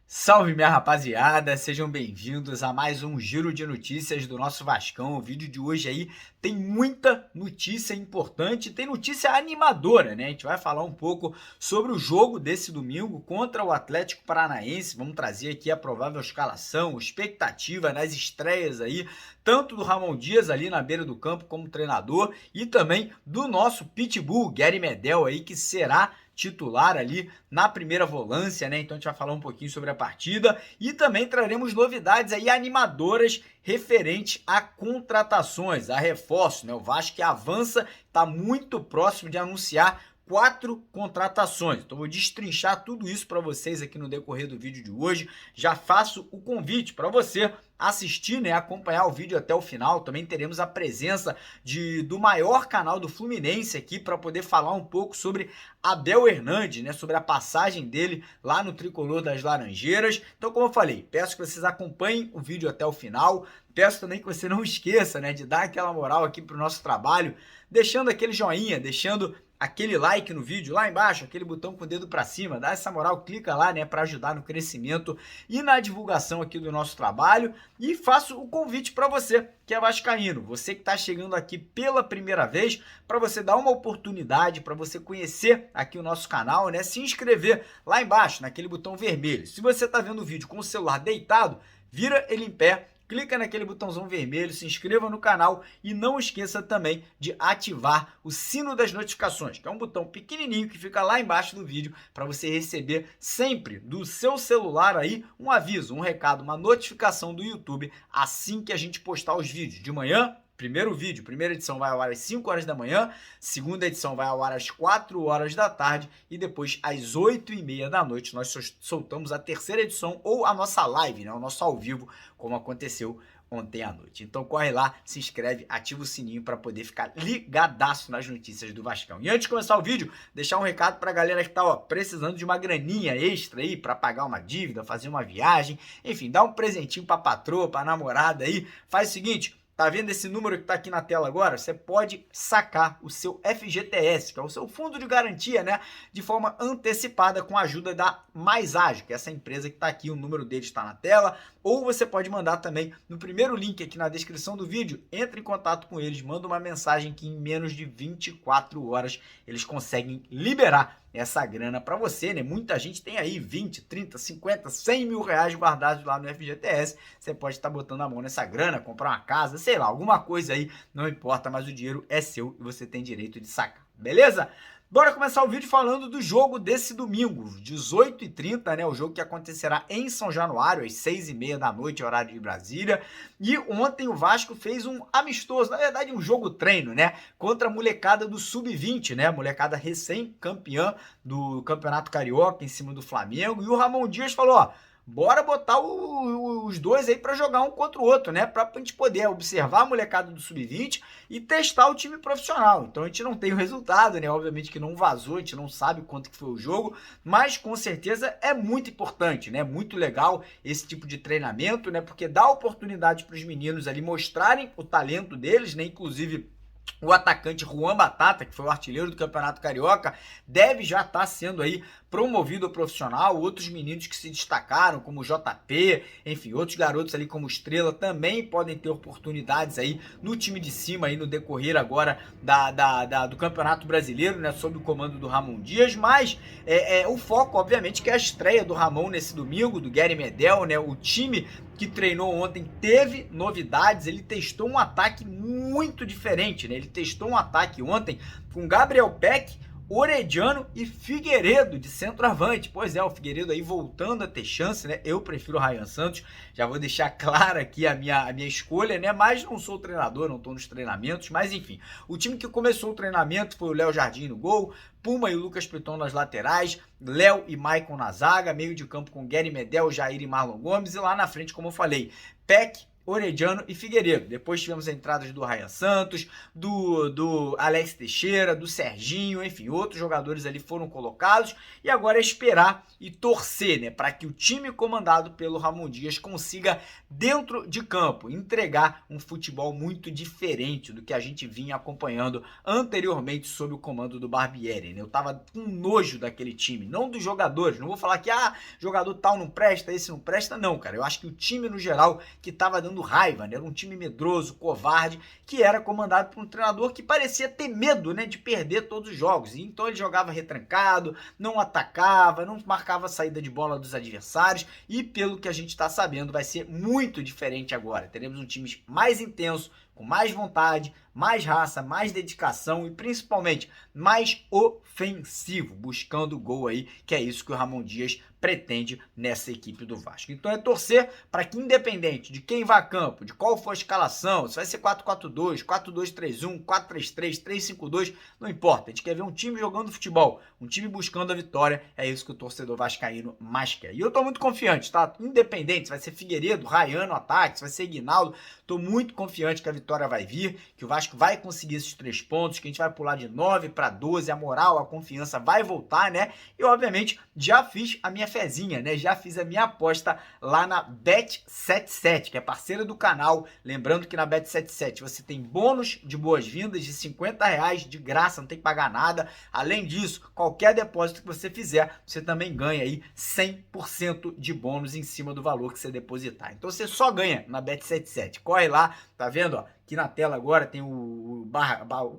Salve, minha rapaziada, sejam bem-vindos a mais um giro de notícias do nosso Vascão. O vídeo de hoje aí tem muita notícia importante, tem notícia animadora, né? A gente vai falar um pouco sobre o jogo desse domingo contra o Atlético Paranaense. Vamos trazer aqui a provável escalação, expectativa nas estreias aí, tanto do Ramon Dias ali na beira do campo como treinador e também do nosso Pitbull, Gary Medel aí, que será titular ali na primeira volância, né? Então a gente vai falar um pouquinho sobre a partida e também traremos novidades aí animadoras referente a contratações, a reforço, né? O Vasco que avança, está muito próximo de anunciar 4 contratações. Então vou destrinchar tudo isso para vocês aqui no decorrer do vídeo de hoje. Já faço o convite para você assistir, né, acompanhar o vídeo até o final. Também teremos a presença do maior canal do Fluminense aqui para poder falar um pouco sobre Abel Hernandes, né, sobre a passagem dele lá no Tricolor das Laranjeiras. Então, como eu falei, peço que vocês acompanhem o vídeo até o final. Peço também que você não esqueça, né, de dar aquela moral aqui para o nosso trabalho, deixando aquele joinha, deixando aquele like no vídeo, lá embaixo, aquele botão com o dedo para cima, dá essa moral, clica lá, né, para ajudar no crescimento e na divulgação aqui do nosso trabalho. E faço o convite para você que é vascaíno, você que está chegando aqui pela primeira vez, para você dar uma oportunidade, para você conhecer aqui o nosso canal, né, se inscrever lá embaixo, naquele botão vermelho. Se você está vendo o vídeo com o celular deitado, vira ele em pé, clica naquele botãozão vermelho, se inscreva no canal e não esqueça também de ativar o sino das notificações, que é um botão pequenininho que fica lá embaixo do vídeo para você receber sempre do seu celular aí um aviso, um recado, uma notificação do YouTube assim que a gente postar os vídeos de manhã. Primeiro vídeo, primeira edição vai ao ar às 5 horas da manhã, segunda edição vai ao ar às 4 horas da tarde e depois às 8h30 da noite nós soltamos a terceira edição ou a nossa live, né, o nosso ao vivo, como aconteceu ontem à noite. Então corre lá, se inscreve, ativa o sininho para poder ficar ligadaço nas notícias do Vascão. E antes de começar o vídeo, deixar um recado para a galera que está precisando de uma graninha extra aí para pagar uma dívida, fazer uma viagem, enfim, dar um presentinho para a patroa, para a namorada aí. Faz o seguinte, tá vendo esse número que está aqui na tela agora? Você pode sacar o seu FGTS, que é o seu fundo de garantia, né? De forma antecipada com a ajuda da Mais Ágil, que é essa empresa que está aqui, o número deles está na tela. Ou você pode mandar também no primeiro link aqui na descrição do vídeo, entre em contato com eles, manda uma mensagem que em menos de 24 horas eles conseguem liberar essa grana para você, né? Muita gente tem aí 20, 30, 50, 100 mil reais guardados lá no FGTS. Você pode estar botando a mão nessa grana, comprar uma casa, sei lá, alguma coisa aí, não importa, mas o dinheiro é seu e você tem direito de sacar, beleza? Bora começar o vídeo falando do jogo desse domingo, 18h30, né? O jogo que acontecerá em São Januário, às 6h30 da noite, horário de Brasília. E ontem o Vasco fez um amistoso, na verdade um jogo treino, né? Contra a molecada do Sub-20, né? A molecada recém-campeã do Campeonato Carioca em cima do Flamengo. E o Ramon Dias falou, ó, bora botar os dois aí para jogar um contra o outro, né? Para a gente poder observar a molecada do Sub-20 e testar o time profissional. Então a gente não tem o resultado, né? Obviamente que não vazou, a gente não sabe quanto que foi o jogo, mas com certeza é muito importante, né? Muito legal esse tipo de treinamento, né? Porque dá oportunidade para os meninos ali mostrarem o talento deles, né? Inclusive o atacante Juan Batata, que foi o artilheiro do Campeonato Carioca, deve já estar sendo aí promovido ao profissional. Outros meninos que se destacaram, como o JP, enfim, outros garotos ali como Estrela, também podem ter oportunidades aí no time de cima, aí no decorrer agora do Campeonato Brasileiro, né, sob o comando do Ramon Dias. Mas o foco, obviamente, que é a estreia do Ramon nesse domingo, do Gary Medel, né, o time que treinou ontem teve novidades, ele testou um ataque muito diferente, né? Ele testou um ataque ontem com Gabriel Peck, Orediano e Figueiredo de centroavante. Pois é, o Figueiredo aí voltando a ter chance, né? Eu prefiro o Ryan Santos, já vou deixar clara aqui a minha escolha, né? Mas não sou treinador, não estou nos treinamentos, mas enfim. O time que começou o treinamento foi o Léo Jardim no gol, Puma e o Lucas Piton nas laterais, Léo e Maicon na zaga, meio de campo com Gary Medel, Jair e Marlon Gomes, e lá na frente, como eu falei, Peck, Orediano e Figueiredo. Depois tivemos a entrada do Ryan Santos, do Alex Teixeira, do Serginho, enfim, outros jogadores ali foram colocados, e agora é esperar e torcer, né, para que o time comandado pelo Ramon Dias consiga, dentro de campo, entregar um futebol muito diferente do que a gente vinha acompanhando anteriormente sob o comando do Barbieri, né? Eu tava com nojo daquele time, não dos jogadores, não vou falar que jogador tal não presta, esse não presta, não, cara. Eu acho que o time no geral que tava dando raiva, né? Era um time medroso, covarde, que era comandado por um treinador que parecia ter medo, né, de perder todos os jogos. E então ele jogava retrancado, não atacava, não marcava a saída de bola dos adversários, e pelo que a gente está sabendo, vai ser muito diferente agora. Teremos um time mais intenso, com mais vontade, mais raça, mais dedicação e principalmente mais ofensivo, buscando o gol aí, que é isso que o Ramon Dias pretende nessa equipe do Vasco. Então é torcer para que, independente de quem vá a campo, de qual for a escalação, se vai ser 4-4-2, 4-2-3-1, 4-3-3, 3-5-2, não importa. A gente quer ver um time jogando futebol, um time buscando a vitória, é isso que o torcedor vascaíno mais quer. E eu tô muito confiante, tá? Independente, se vai ser Figueiredo, Rayano, ataque, se vai ser Guinaldo, tô muito confiante que a vitória vai vir, que o Vasco vai conseguir esses 3 pontos, que a gente vai pular de 9 para 12, a moral, a confiança vai voltar, né? E obviamente já fiz a minha fezinha, né? Já fiz a minha aposta lá na Bet77, que é parceira do canal. Lembrando que na Bet77 você tem bônus de boas-vindas de R$50 de graça, não tem que pagar nada. Além disso, qualquer depósito que você fizer, você também ganha aí 100% de bônus em cima do valor que você depositar. Então você só ganha na Bet77. Corre lá, tá vendo, ó? Aqui na tela agora tem o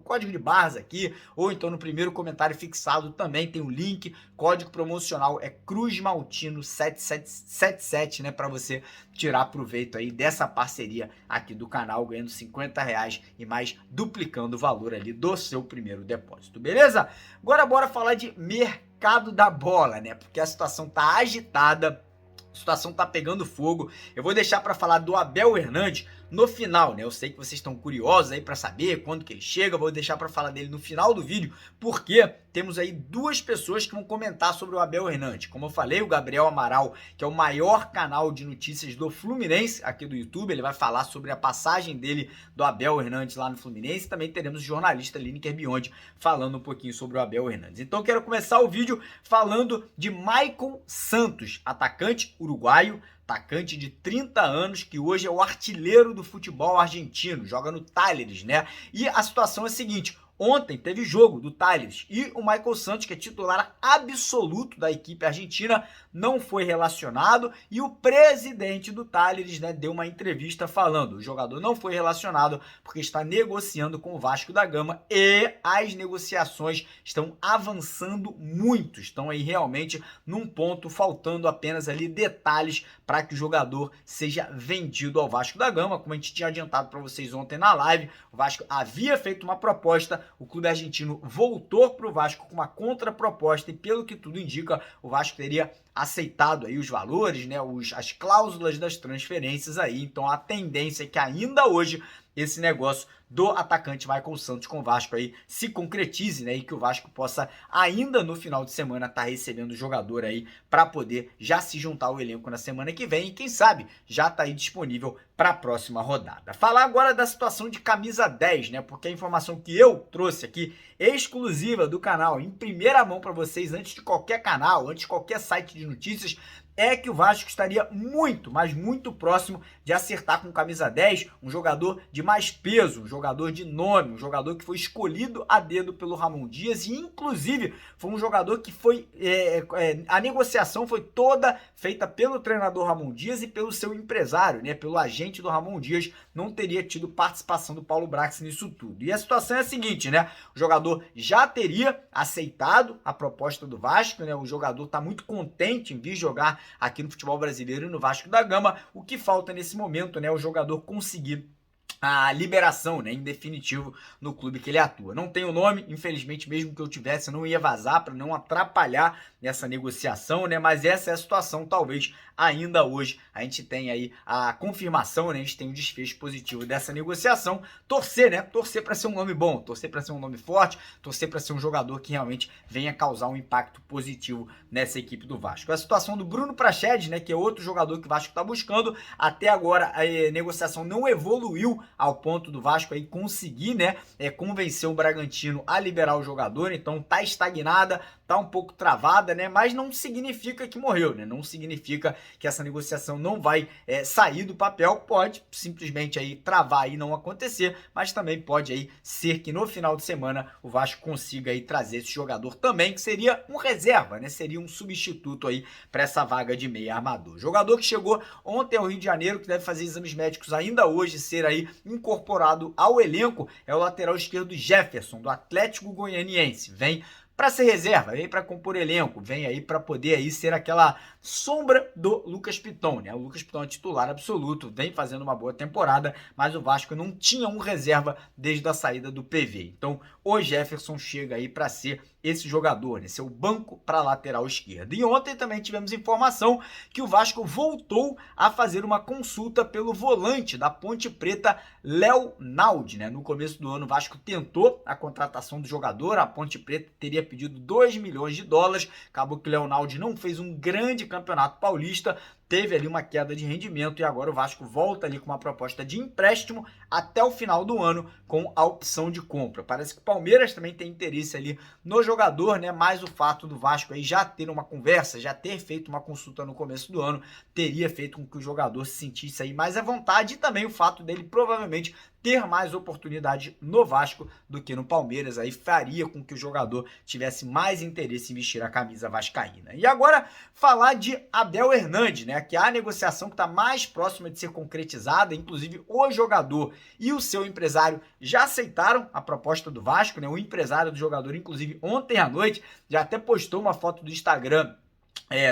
código de barras aqui, ou então no primeiro comentário fixado também tem o link, código promocional é CruzMaltino7777, né, para você tirar proveito aí dessa parceria aqui do canal, ganhando R$50 e mais duplicando o valor ali do seu primeiro depósito, beleza? Agora bora falar de mercado da bola, né, porque a situação tá agitada, a situação tá pegando fogo. Eu vou deixar para falar do Abel Hernandes no final, né? Eu sei que vocês estão curiosos aí para saber quando que ele chega, vou deixar para falar dele no final do vídeo, porque temos aí 2 pessoas que vão comentar sobre o Abel Hernandes. Como eu falei, o Gabriel Amaral, que é o maior canal de notícias do Fluminense aqui do YouTube, ele vai falar sobre a passagem dele do Abel Hernandes lá no Fluminense. Também teremos o jornalista Lineker Biondi falando um pouquinho sobre o Abel Hernandes. Então eu quero começar o vídeo falando de Maicon Santos, atacante uruguaio, atacante de 30 anos, que hoje é o artilheiro do futebol argentino, joga no Talleres, né? E a situação é a seguinte: ontem teve jogo do Talleres e o Maicon Santos, que é titular absoluto da equipe argentina, não foi relacionado, e o presidente do Talleres, né, deu uma entrevista falando: o jogador não foi relacionado porque está negociando com o Vasco da Gama e as negociações estão avançando muito, estão aí realmente num ponto, faltando apenas ali detalhes para que o jogador seja vendido ao Vasco da Gama. Como a gente tinha adiantado para vocês ontem na live, o Vasco havia feito uma proposta, o clube argentino voltou para o Vasco com uma contraproposta e, pelo que tudo indica, o Vasco teria aceitado aí os valores, né, as cláusulas das transferências aí. Então a tendência é que ainda hoje esse negócio do atacante Maicon Santos com o Vasco aí se concretize, né, e que o Vasco possa ainda no final de semana estar recebendo o jogador aí para poder já se juntar ao elenco na semana que vem e quem sabe já tá aí disponível para a próxima rodada. Falar agora da situação de camisa 10, né, porque a informação que eu trouxe aqui exclusiva do canal, em primeira mão para vocês, antes de qualquer canal, antes de qualquer site de notícias, é que o Vasco estaria muito, mas muito próximo de acertar com camisa 10 um jogador de mais peso, um jogador de nome, um jogador que foi escolhido a dedo pelo Ramon Dias e inclusive foi um jogador que foi, a negociação foi toda feita pelo treinador Ramon Dias e pelo seu empresário, né, pelo agente do Ramon Dias. Não teria tido participação do Paulo Brax nisso tudo. E a situação é a seguinte, né, o jogador já teria aceitado a proposta do Vasco, né, o jogador está muito contente em vir jogar aqui no futebol brasileiro e no Vasco da Gama. O que falta nesse momento, né, o jogador conseguir a liberação, né, em definitivo no clube que ele atua. Não tem o nome, infelizmente, mesmo que eu tivesse, eu não ia vazar para não atrapalhar nessa negociação, né, mas essa é a situação, talvez ainda hoje a gente tem aí a confirmação, né, a gente tem um desfecho positivo dessa negociação. Torcer, né, torcer para ser um nome bom, torcer para ser um nome forte, torcer para ser um jogador que realmente venha causar um impacto positivo nessa equipe do Vasco. A situação do Bruno Praxedes, né, que é outro jogador que o Vasco está buscando, até agora a negociação não evoluiu ao ponto do Vasco aí conseguir, né, convencer o Bragantino a liberar o jogador. Então tá estagnada, tá um pouco travada, né, mas não significa que morreu, né, não significa que essa negociação não vai sair do papel. Pode simplesmente aí travar e não acontecer, mas também pode aí ser que no final de semana o Vasco consiga aí trazer esse jogador também, que seria um reserva, né, seria um substituto aí para essa vaga de meia armador. Jogador que chegou ontem ao Rio de Janeiro, que deve fazer exames médicos ainda hoje, ser aí incorporado ao elenco, é o lateral esquerdo Jefferson, do Atlético Goianiense. Vem para ser reserva, vem para compor elenco, vem aí para poder aí ser aquela sombra do Lucas Piton, né? O Lucas Piton é titular absoluto, vem fazendo uma boa temporada, mas o Vasco não tinha um reserva desde a saída do PV. Então, o Jefferson chega aí para ser esse jogador, né? Ser o banco para lateral esquerda. E ontem também tivemos informação que o Vasco voltou a fazer uma consulta pelo volante da Ponte Preta, Léo Naldi, né? No começo do ano, o Vasco tentou a contratação do jogador, a Ponte Preta teria pedido 2 milhões de dólares, acabou que o Léo Naldi não fez um grande campeonato paulista, teve ali uma queda de rendimento e agora o Vasco volta ali com uma proposta de empréstimo até o final do ano com a opção de compra. Parece que o Palmeiras também tem interesse ali no jogador, né? Mas o fato do Vasco aí já ter uma conversa, já ter feito uma consulta no começo do ano, teria feito com que o jogador se sentisse aí mais à vontade, e também o fato dele provavelmente ter mais oportunidade no Vasco do que no Palmeiras, aí faria com que o jogador tivesse mais interesse em vestir a camisa vascaína. E agora falar de Abel Hernandes, né, que é a negociação que está mais próxima de ser concretizada, inclusive o jogador e o seu empresário já aceitaram a proposta do Vasco, né, o empresário do jogador, inclusive ontem à noite, já até postou uma foto do Instagram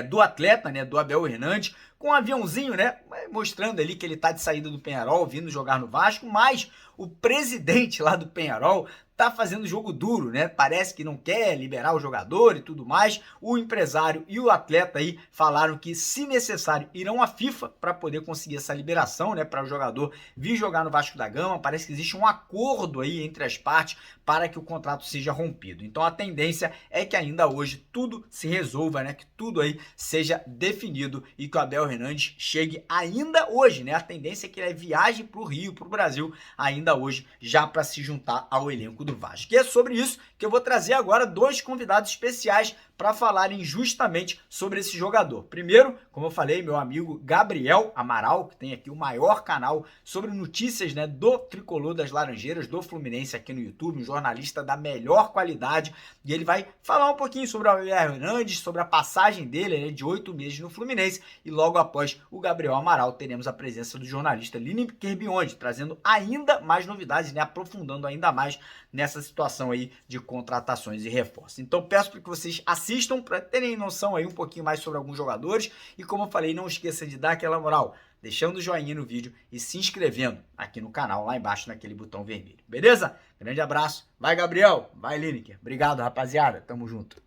do atleta, né, do Abel Hernandes, com um aviãozinho, né, mostrando ali que ele tá de saída do Penharol, vindo jogar no Vasco, mas o presidente lá do Penharol tá fazendo jogo duro, né? Parece que não quer liberar o jogador e tudo mais. O empresário e o atleta aí falaram que, se necessário, irão à FIFA para poder conseguir essa liberação, né? Para o jogador vir jogar no Vasco da Gama. Parece que existe um acordo aí entre as partes para que o contrato seja rompido. Então a tendência é que ainda hoje tudo se resolva, né? Que tudo aí seja definido e que o Abel Hernandes chegue ainda hoje, né? A tendência é que ele viaje para o Rio, para o Brasil, ainda hoje, já para se juntar ao elenco do Vasco. E é sobre isso que eu vou trazer agora dois convidados especiais para falarem justamente sobre esse jogador. Primeiro, como eu falei, meu amigo Gabriel Amaral, que tem aqui o maior canal sobre notícias, né, do Tricolor das Laranjeiras, do Fluminense aqui no YouTube, um jornalista da melhor qualidade, e ele vai falar um pouquinho sobre o Abel Hernandes, sobre a passagem dele, né, de 8 meses no Fluminense, e logo após o Gabriel Amaral teremos a presença do jornalista Lineker Biondi, trazendo ainda mais novidades, né, aprofundando ainda mais nessa situação aí de contratações e reforços. Então peço para que vocês assistam para terem noção aí um pouquinho mais sobre alguns jogadores, e como eu falei, não esqueça de dar aquela moral, deixando o joinha no vídeo e se inscrevendo aqui no canal, lá embaixo naquele botão vermelho, beleza? Grande abraço, vai Gabriel, vai Lineker, obrigado rapaziada, tamo junto.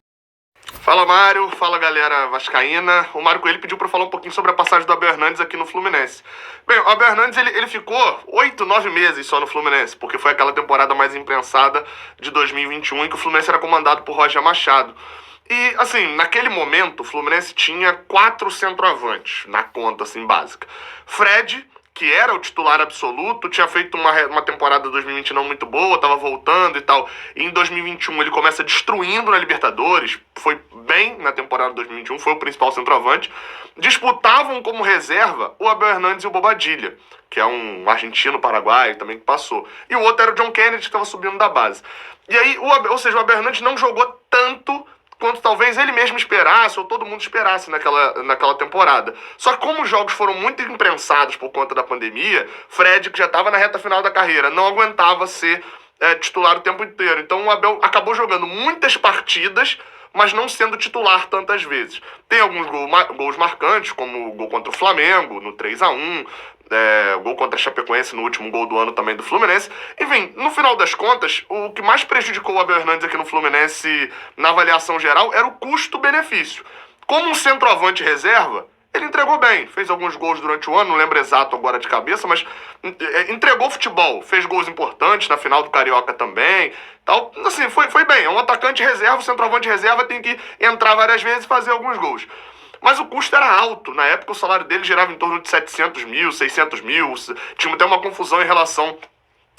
Fala Mário, fala galera vascaína. O Mário Coelho pediu para falar um pouquinho sobre a passagem do Abel Hernandes aqui no Fluminense. Bem, o Abel Hernandes ele ficou 8, 9 meses só no Fluminense, porque foi aquela temporada mais imprensada de 2021 em que o Fluminense era comandado por Roger Machado. E, assim, naquele momento o Fluminense tinha 4 centroavantes na conta, assim, básica. Fred, que era o titular absoluto, tinha feito uma temporada 2020 não muito boa, tava voltando e tal. E em 2021 ele começa destruindo na Libertadores, foi bem na temporada 2021, foi o principal centroavante. Disputavam como reserva o Abel Hernandes e o Bobadilla, que é um argentino-paraguaio também que passou. E o outro era o John Kennedy, que estava subindo da base. E aí, o Abel Hernandes não jogou tanto quanto talvez ele mesmo esperasse, ou todo mundo esperasse naquela temporada. Só que como os jogos foram muito imprensados por conta da pandemia, Fred, que já estava na reta final da carreira, não aguentava ser titular o tempo inteiro. Então o Abel acabou jogando muitas partidas, mas não sendo titular tantas vezes. Tem alguns gols marcantes, como o gol contra o Flamengo, no 3-1, o gol contra a Chapecoense no último gol do ano também do Fluminense. Enfim, no final das contas, o que mais prejudicou o Abel Hernandes aqui no Fluminense na avaliação geral era o custo-benefício. Como um centroavante reserva, ele entregou bem, fez alguns gols durante o ano, não lembro exato agora de cabeça, mas entregou futebol, fez gols importantes na final do Carioca também, tal. Assim, foi bem, é um atacante reserva, o centroavante reserva tem que entrar várias vezes e fazer alguns gols. Mas o custo era alto, na época o salário dele girava em torno de 700 mil, 600 mil, tinha até uma confusão em relação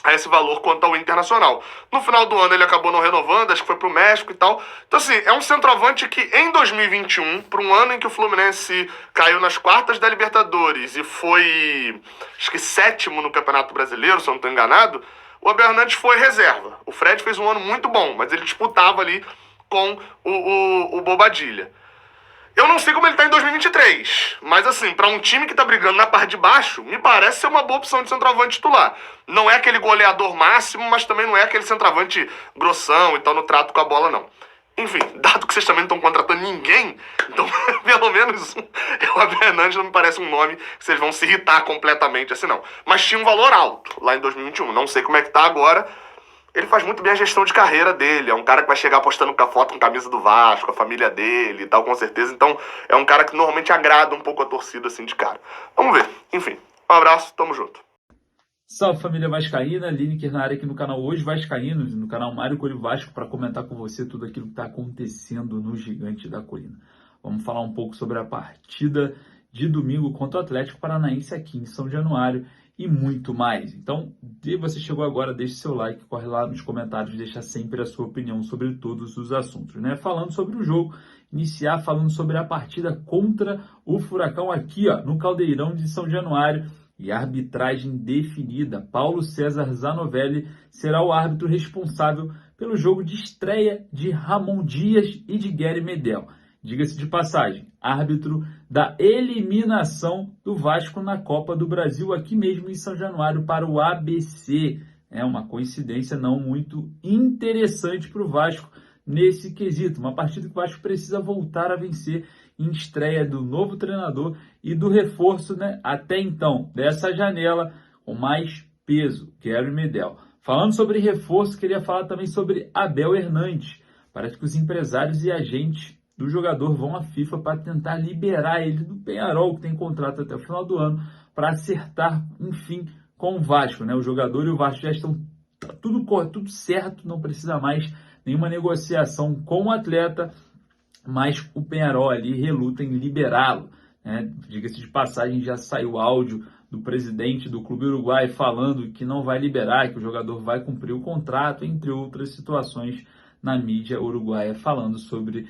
a esse valor quanto ao Internacional. No final do ano ele acabou não renovando, acho que foi pro México e tal. Então assim, é um centroavante que em 2021, para um ano em que o Fluminense caiu nas quartas da Libertadores e foi, acho que sétimo no Campeonato Brasileiro, se eu não estou enganado, o Abel Hernandes foi reserva. O Fred fez um ano muito bom, mas ele disputava ali com o Bobadilla. Eu não sei como ele tá em 2023, mas assim, para um time que tá brigando na parte de baixo, me parece ser uma boa opção de centroavante titular. Não é aquele goleador máximo, mas também não é aquele centroavante grossão e tal no trato com a bola, não. Enfim, dado que vocês também não estão contratando ninguém, então pelo menos o Abel Hernandes não me parece um nome que vocês vão se irritar completamente assim, não. Mas tinha um valor alto lá em 2021, não sei como é que tá agora. Ele faz muito bem a gestão de carreira dele. É um cara que vai chegar postando com a foto com camisa do Vasco, a família dele e tal, com certeza. Então, é um cara que normalmente agrada um pouco a torcida, assim, de cara. Vamos ver. Enfim, um abraço, tamo junto. Salve, família vascaína, Lineker na área aqui no canal Hoje Vascaínos, no canal Mário Coelho Vasco, para comentar com você tudo aquilo que está acontecendo no Gigante da Colina. Vamos falar um pouco sobre a partida de domingo contra o Atlético Paranaense aqui em São Januário e muito mais. Então, se você chegou agora, deixe seu like, corre lá nos comentários, deixa sempre a sua opinião sobre todos os assuntos, né? Falando sobre o jogo, iniciar falando sobre a partida contra o Furacão aqui, ó, no Caldeirão de São Januário, e a arbitragem definida. Paulo César Zanovelli será o árbitro responsável pelo jogo de estreia de Ramon Dias e de Guerry Medel. Diga-se de passagem, árbitro da eliminação do Vasco na Copa do Brasil, aqui mesmo em São Januário, para o ABC. É uma coincidência não muito interessante para o Vasco nesse quesito. Uma partida que o Vasco precisa voltar a vencer em estreia do novo treinador e do reforço, né, até então, dessa janela com mais peso, Guerry Medel. Falando sobre reforço, queria falar também sobre Abel Hernandes. Parece que os empresários e agentes do jogador vão à FIFA para tentar liberar ele do Peñarol, que tem contrato até o final do ano, para acertar, enfim, com o Vasco, né? O jogador e o Vasco já estão tudo certo, não precisa mais nenhuma negociação com o atleta, mas o Peñarol ali reluta em liberá-lo, né? Diga-se de passagem, já saiu áudio do presidente do Clube Uruguai falando que não vai liberar, que o jogador vai cumprir o contrato, entre outras situações na mídia uruguaia falando sobre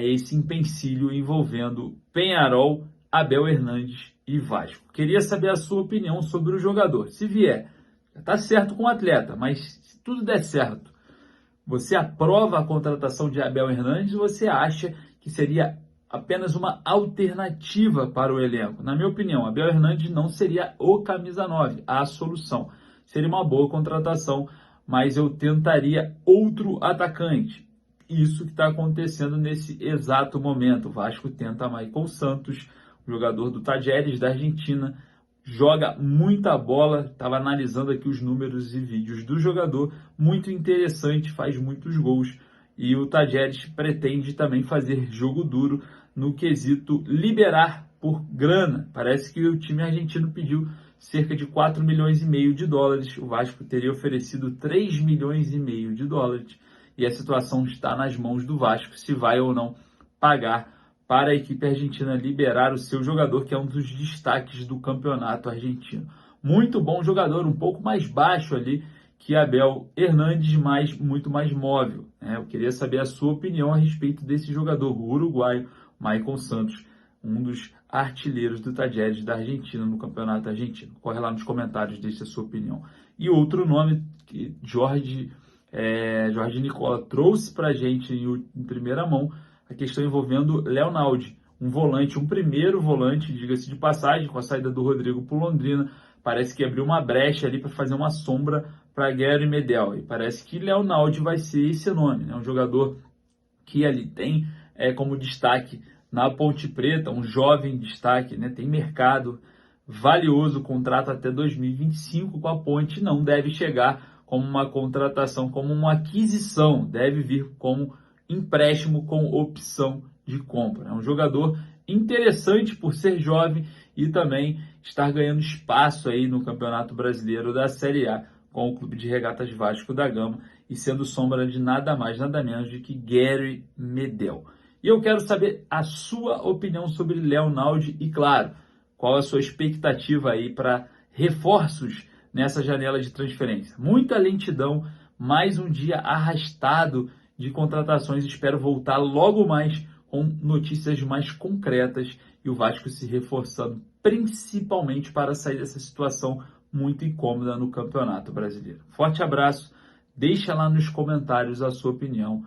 esse empecilho envolvendo Peñarol, Abel Hernandes e Vasco. Queria saber a sua opinião sobre o jogador. Se vier, está certo com o atleta, mas se tudo der certo, você aprova a contratação de Abel Hernandes ou você acha que seria apenas uma alternativa para o elenco? Na minha opinião, Abel Hernandes não seria o camisa 9, a solução. Seria uma boa contratação, mas eu tentaria outro atacante. Isso que está acontecendo nesse exato momento. O Vasco tenta Michael Santos, jogador do Talleres da Argentina, joga muita bola, estava analisando aqui os números e vídeos do jogador, muito interessante, faz muitos gols, e o Talleres pretende também fazer jogo duro no quesito liberar por grana. Parece que o time argentino pediu cerca de 4 milhões e meio de dólares, o Vasco teria oferecido 3 milhões e meio de dólares, e a situação está nas mãos do Vasco, se vai ou não pagar para a equipe argentina liberar o seu jogador, que é um dos destaques do campeonato argentino. Muito bom jogador, um pouco mais baixo ali que Abel Hernandes, mas muito mais móvel, né? Eu queria saber a sua opinião a respeito desse jogador, o uruguaio Michael Santos, um dos artilheiros do Talleres da Argentina no campeonato argentino. Corre lá nos comentários, deixa a sua opinião. E outro nome que Jorge Nicola trouxe para a gente em primeira mão, a questão envolvendo Léo Naldi, um primeiro volante, diga-se de passagem, com a saída do Rodrigo para o Londrina, parece que abriu uma brecha ali para fazer uma sombra para Guerry Medel, e parece que Léo Naldi vai ser esse nome, né? Um jogador que ali tem como destaque na Ponte Preta, um jovem destaque, né? Tem mercado valioso, contrato até 2025 com a Ponte, não deve chegar como uma contratação, como uma aquisição, deve vir como empréstimo com opção de compra. É um jogador interessante por ser jovem e também estar ganhando espaço aí no Campeonato Brasileiro da Série A com o Clube de Regatas Vasco da Gama e sendo sombra de nada mais, nada menos do que Gary Medel. E eu quero saber a sua opinião sobre Léo Naldi e, claro, qual a sua expectativa aí para reforços nessa janela de transferência. Muita lentidão, mais um dia arrastado de contratações. Espero voltar logo mais com notícias mais concretas e o Vasco se reforçando, principalmente para sair dessa situação muito incômoda no Campeonato Brasileiro. Forte abraço, deixa lá nos comentários a sua opinião